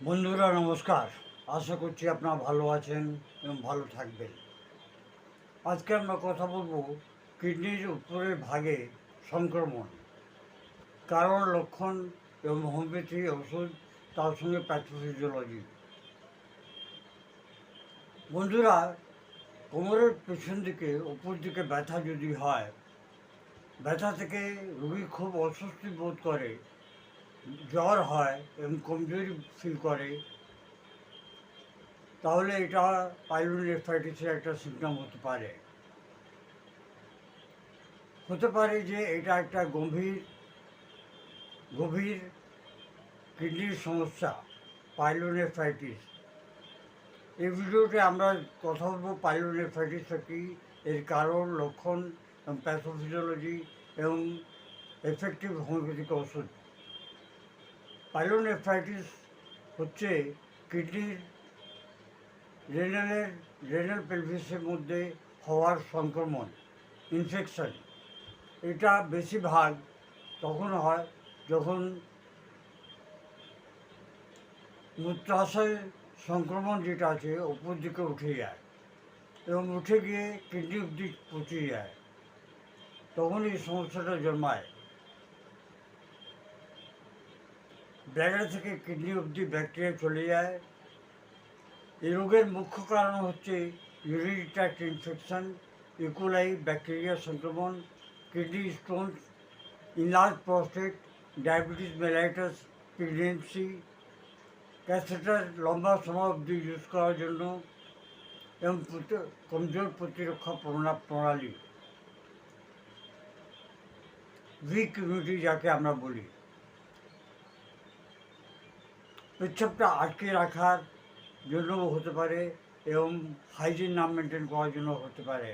বন্ধুরা নমস্কার। আশা করছি আপনারা ভালো আছেন এবং ভালো থাকবেন। আজকে আমরা কথা বলবো কিডনির উপরের ভাগে সংক্রমণ, কারণ, লক্ষণ এবং হোমিওপ্যাথি ওষুধ, তার সঙ্গে প্যাথোফিজিওলজি। বন্ধুরা, কোমরের পেছন দিকে উপর দিকে ব্যথা যদি হয়, ব্যথা থেকে রোগী খুব অস্বস্তি বোধ করে, জ্বর হয় এবং কমজোরি ফিল করে, তাহলে এটা পাইলোনেফ্রাইটিসের একটা সিমটম হতে পারে। হতে পারে যে এটা একটা গভীর গভীর কিডনির সমস্যা, পাইলোনেফ্রাইটিস। এই ভিডিওতে আমরা কথা বলবো পাইলোনেফ্রাইটিসটা কী, এর কারণ, লক্ষণ এবং প্যাথোফিজিওলজি এবং এফেক্টিভ হোমিওপ্যাথিক ওষুধ। পাইলোনেফ্রাইটিস হচ্ছে কিডনির রেনাল পেলভিসের মধ্যে হওয়ার সংক্রমণ, ইনফেকশন। এটা বেশিরভাগ তখন হয় যখন মূত্রাশয় সংক্রমণ যেটা আছে ওপর দিকে উঠে যায় এবং উঠে গিয়ে কিডনি অবধি পৌঁছে যায়, তখন এই সমস্যাটা জন্মায়। ব্লাডার থেকে কিডনি অবধি ব্যাকটেরিয়া চলে যায়। এই রোগের মুখ্য কারণ হচ্ছে urinary tract infection, E coli bacteria সংক্রমণ, kidney stone, enlarge prostate, diabetes mellitus, pregnancy, catheter লম্বা সময় অবধি ইউজ করার জন্য এবং কমজোর প্রতিরক্ষা প্রণালী, উইক ইমিউনিটি যাকে আমরা বলি। পেচ্ছাপটা আটকে রাখার জন্য হতে পারে এবং হাইজিন না মেনটেন করার জন্য হতে পারে।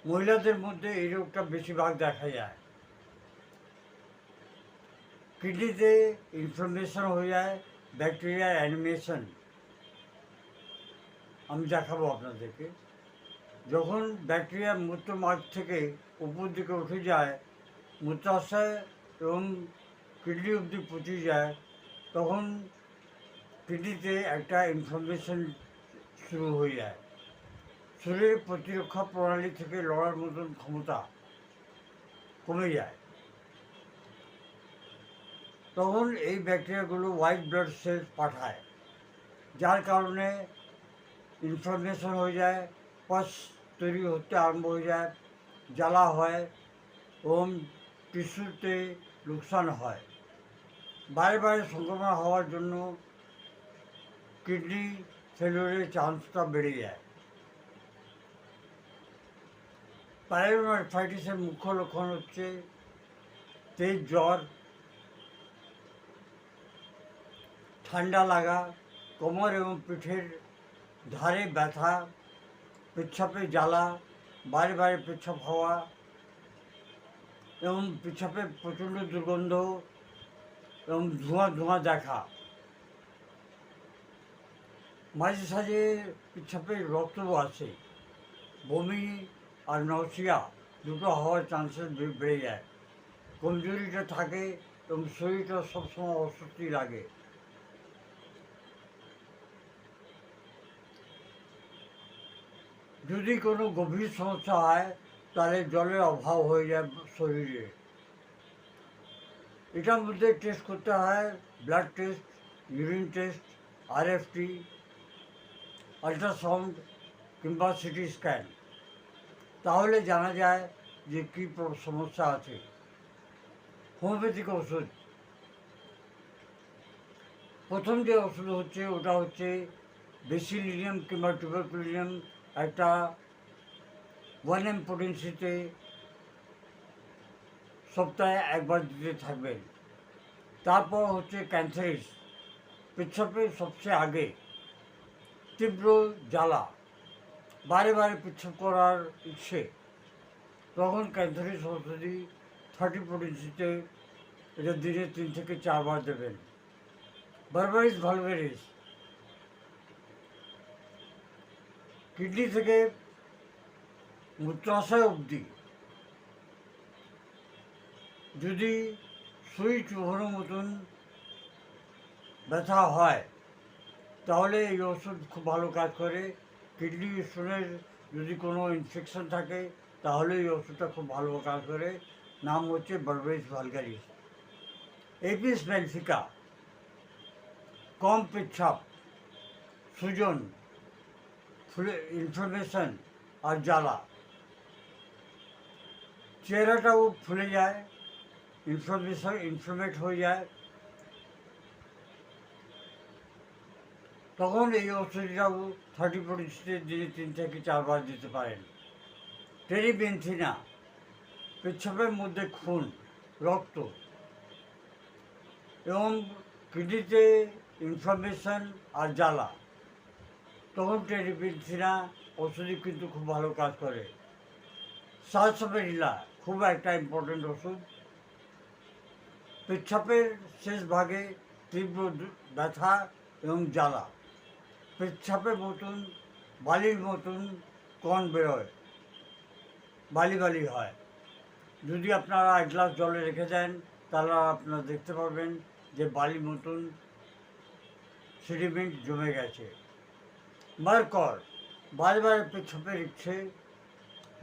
মহিলাদের মধ্যে এই রোগটা বেশিরভাগ দেখা যায়। কিডনিতে ইনফ্লামেশন হয়ে যায়, ব্যাকটেরিয়া অ্যানিমেশন। আমি দেখাবো আপনাদেরকে। যখন ব্যাকটেরিয়া মূত্রমার্গ থেকে উপর দিকে উঠে যায়, মূত্রাশয় এবং কিডনি অবধি পৌঁছে যায়, তখন কিডনিতে একটা ইনফ্লামেশন শুরু হয়ে যায়। শরীরের প্রতিরক্ষা প্রণালী থেকে লড়ার মতন ক্ষমতা কমে যায়। তখন এই ব্যাকটেরিয়াগুলো হোয়াইট ব্লাড সেলস পাঠায়, যার কারণে ইনফ্লামেশন হয়ে যায়, পাস তৈরি হতে আরম্ভ হয়ে যায়, জ্বালা হয় এবং টিস্যুতে লোকসান হয়। বারে বারে সংক্রমণ হওয়ার জন্য কিডনি ফেলিওরের চান্সটা বেড়ে যায়। পাইলোনেফ্রাইটিসের মুখ্য লক্ষণ হচ্ছে তেজ জ্বর, ঠান্ডা লাগা, কোমর এবং পিঠের ধারে ব্যথা, পেচ্ছাপে জ্বালা, বারে বারে পেচ্ছাপ হওয়া এবং পেচ্ছাপে প্রচণ্ড দুর্গন্ধ এবং ধোঁয়া ধোঁয়া দেখা। মাঝে সাঝে পেচ্ছাপে রক্তও আসে, বমি আর নসিয়া দুটো হওয়ার চান্সেস বেড়ে যায়। কমজোরিটা থাকে এবং শরীরটা সবসময় অস্বস্তি লাগে। যদি কোনো গভীর সমস্যা হয়, তাহলে জলের অভাব হয়ে যায় শরীরে। এটার মধ্যে টেস্ট করতে হয় blood test, urine test, RFT, ultrasound কিংবা সিটি স্ক্যান। তাহলে জানা যায় যে কী সমস্যা আছে। হোমিওপ্যাথিক ওষুধ, প্রথম যে ওষুধ হচ্ছে ওটা হচ্ছে বেসিলিনিয়াম কিংবা টিউবারকুলিনিয়াম, একটা 1 mg পোটেন্সিতে সপ্তাহে একবার দিতে থাকবেন। তারপর হচ্ছে ক্যান্সারিস, পেচ্ছাপের সবচেয়ে আগে তীব্র জ্বালা, বারে বারে পেচ্ছাপ করার ইচ্ছে, তখন ক্যান্সারিস ওষুধই 30 পোটেন্সিতে এটা দিনে 3 থেকে 4 বার দেবেন। বারবারিস ভালভেরিস, কিডনি থেকে মূত্রাশয় অবধি যদি সুই চুবানোর মতন ব্যথা হয়, তাহলে এই ওষুধ খুব ভালো কাজ করে। কিডনি স্টোনের যদি কোনো ইনফেকশন থাকে তাহলে এই ওষুধটা খুব ভালো কাজ করে। নাম হচ্ছে বারবেরিস ভালগারিস। এপিস মেলফিকা, কম পেচ্ছাপ, সুজন, ইনফ্লামেশন আর জ্বালা, চেহারাটাও ফুলে যায়, ইনফ্লামেট হয়ে যায়, তখন এই ওষুধটাও 30-40 দিনে 3 থেকে 4 বার দিতে পারেন। টেরিবেনথিনা, পেচ্ছাপের মধ্যে খুন, রক্ত এবং কিডনিতে ইনফ্লামেশন আর জ্বালা, তখন টেরিবেনথিনা ওষুধই কিন্তু খুব ভালো কাজ করে। সালসাপেরিলা খুব একটা ইম্পর্টেন্ট ওষুধ। পেচ্ছাপের শেষ ভাগে তীব্র ব্যথা এবং জ্বালা, পেচ্ছাপের মতন বালির মতন কণ বেরোয়, বালি বালি হয়। যদি আপনারা 1 গ্লাস জলে রেখে দেন তাহলে আপনারা দেখতে পাবেন যে বালির মতন সেডিমেন্ট জমে গেছে। মার্কর, বারে বারে পেচ্ছাপের ইচ্ছে,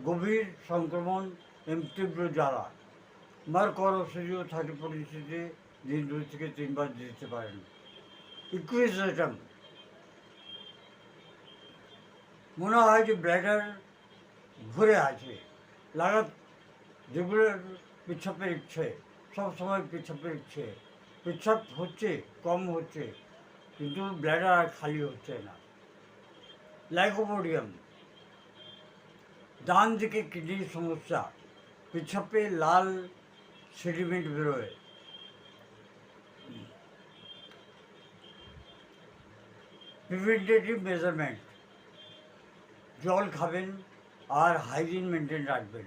গভীর সংক্রমণ এবং তীব্র জ্বালা। মার্কর ওষুধও 30-40 দিন 2 থেকে 3 বার দিতে পারেন। ইকুইজেটাম, মনে হয় যে ব্ল্যাডার ভরে আছে, লাগাত যেগুলো পেচ্ছাপের ইচ্ছে, সবসময় পেচ্ছাপের ইচ্ছে, পেচ্ছাপ হচ্ছে, কম হচ্ছে, কিন্তু ব্ল্যাডার আর খালি হচ্ছে না। লাইকোপোডিয়াম, ডান দিকে কিডনির সমস্যা, পেচ্ছাপে লাল সেডিমেন্ট বেরোয়। প্রিভেন্টেটিভ মেজারমেন্ট, জল খাবেন আর হাইজিন মেনটেন রাখবেন।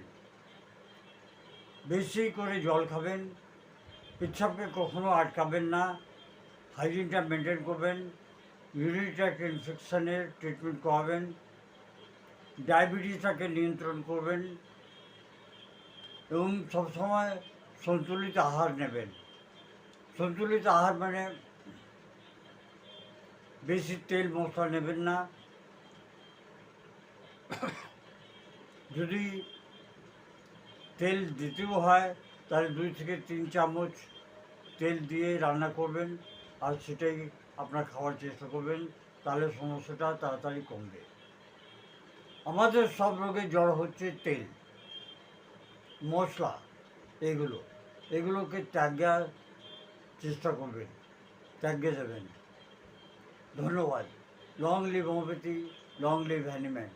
বেশি করে জল খাবেন, পেচ্ছাপকে কখনো আটকাবেন না, হাইজিনটা মেনটেন করবেন, ইউরিন ট্র্যাক্ট ইনফেকশনের ট্রিটমেন্ট করাবেন, ডায়াবেটিসটাকে নিয়ন্ত্রণ করবেন এবং সবসময় সন্তুলিত আহার নেবেন। সন্তুলিত আহার মানে বেশি তেল মশলা নেবেন না। যদি তেল দিতেও হয় তাহলে 2 থেকে 3 চামচ তেল দিয়ে রান্না করবেন আর সেটাই আপনার খাওয়ার চেষ্টা করবেন, তাহলে সমস্যাটা তাড়াতাড়ি কমবে। আমাদের সব রোগে জড় হচ্ছে তেল, মশলা, এগুলোকে ত্যাগার চেষ্টা করবেন, ত্যাগে দেবেন। ধন্যবাদ। Long live homeopathy, long live Hahnemann.